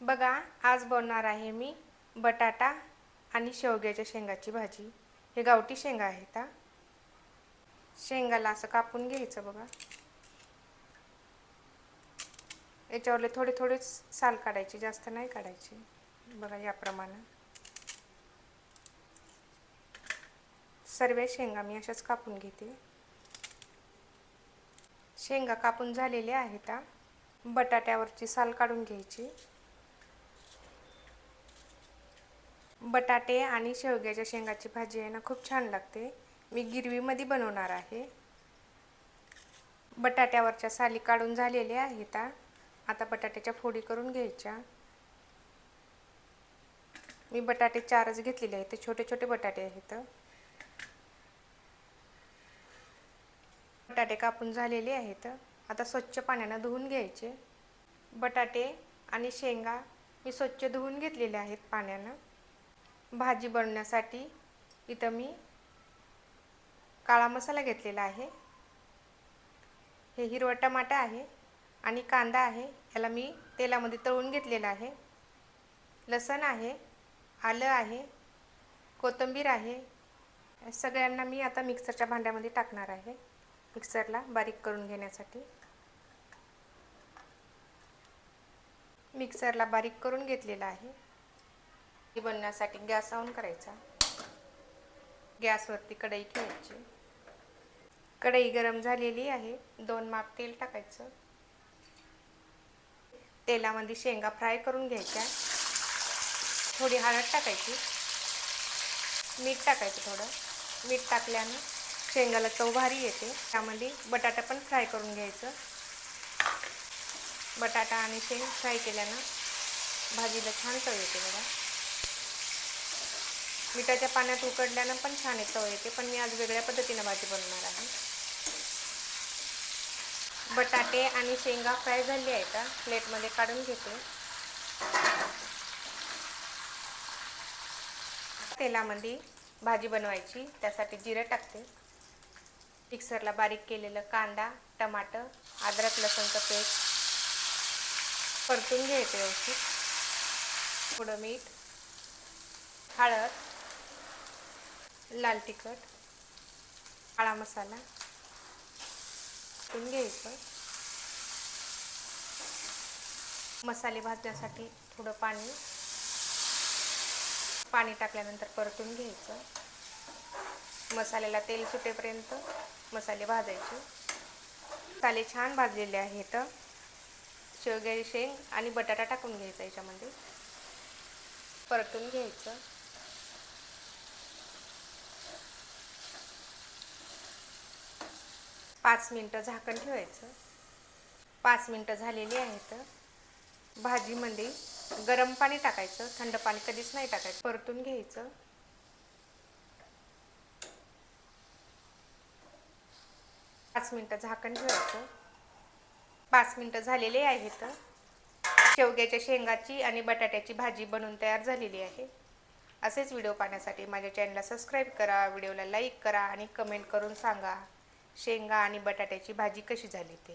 बघा, आज बनवणार आहे मी बटाटा आणि शेवग्याच्या शेंगाची भाजी। हे गावठी शेंगा आहेत हा। शेंगाला असं कापून घ्यायचं बघा। याच्यावरले थोडे थोडे साल काढायचे, जास्त नाही काढायचे। बघा याप्रमाणे सर्व शेंगा मी अशाच कापून घेते। शेंगा कापून झालेले आहेत हा। बटाट्यावरची साल काढून घ्यायची। बटाटे आणि शेवग्याच्या शेंगाची भाजी आहे ना, खूप छान लागते। मी गिरवीमध्ये बनवणार आहे। बटाट्यावरच्या साली काढून झालेले आहेत। आता बटाट्याच्या फोडी करून घ्यायच्या। मी बटाटे 4च घेतलेले आहेत, ते छोटे छोटे बटाटे आहेत। बटाटे कापून झालेले आहेत। आता स्वच्छ पाण्याने धुवून घ्यायचे। बटाटे आणि शेंगा मी स्वच्छ धुवून घेतलेले आहेत पाण्याने। भाजी बनवण्यासाठी इथं मी काळा मसाला घेतलेला आहे। हे हिरवा टमाटा आहे आणि कांदा आहे, याला मी तेलामध्ये तळून घेतलेला आहे। लसूण आहे, आलं आहे, कोथिंबीर आहे। सगळ्यांना मी आता मिक्सरच्या भांड्यामध्ये टाकणार आहे, मिक्सरला बारीक करून घेण्यासाठी। मिक्सरला बारीक करून घेतलेला आहे। हे बनवण्यासाठी गॅस ऑन करायचा। गॅसवरती कढई ठेवायची। कढई गरम झालेली आहे। 2 माप तेल टाकायचं। तेलामध्ये शेंगा फ्राय करून घ्यायच्या। थोडी हळद टाकायची, मीठ टाकायचं थोडं। मीठ टाकल्यानं शेंगाला चव भारी येते। त्यामध्ये बटाटा पण फ्राय करून घ्यायचं। बटाटा आणि शेंग फ्राय केल्यानं भाजीला छान चव येते बघा। मिठाच्या पाण्यात उकडल्यानं पण छान चव येते, पण मी आज वेगळ्या पद्धतीने भाजी बनवणार आहे। बटाटे आणि शेंगा फ्राय झाले आहेत, प्लेटमध्ये काढून घेते। तेलामध्ये भाजी बनवायची, त्यासाठी जिरे टाकते। मिक्सरला बारीक केलेलं कांदा, टमाटर, अद्रक लसूणचं पेस्ट परतून घ्यायचं व्यवस्थित। थोडं मीठ, हळद, लाल तिखट, काळा मसाला परतून घ्यायचं। मसाले भाजण्यासाठी थोडं पाणी टाकल्यानंतर परतून घ्यायचं। मसाल्याला तेल सुटेपर्यंत मसाले भाजायचे। मसाले छान भाजलेले आहेत। शेवग्याची शेंग आणि बटाटा टाकून घ्यायचा, याच्यामध्ये परतून घ्यायचं। पाच मिनिटं झाकण ठेवायचं। 5 मिनिटं झालेली आहेत। भाजीमध्ये गरम पाणी टाकायचं, थंड पाणी कधीच नाही टाकायचं। परतून घ्यायचं। 5 मिनिटं झाकण ठेवायचं। 5 मिनिटं झालेले आहेत। शेवग्याच्या शेंगाची आणि बटाट्याची भाजी बनवून तयार झालेली आहे। असेच व्हिडिओ पाहण्यासाठी माझ्या चॅनलला सबस्क्राईब करा, व्हिडिओला लाईक करा आणि कमेंट करून सांगा शेंगा आणि बटाट्याची भाजी कशी झाली ते।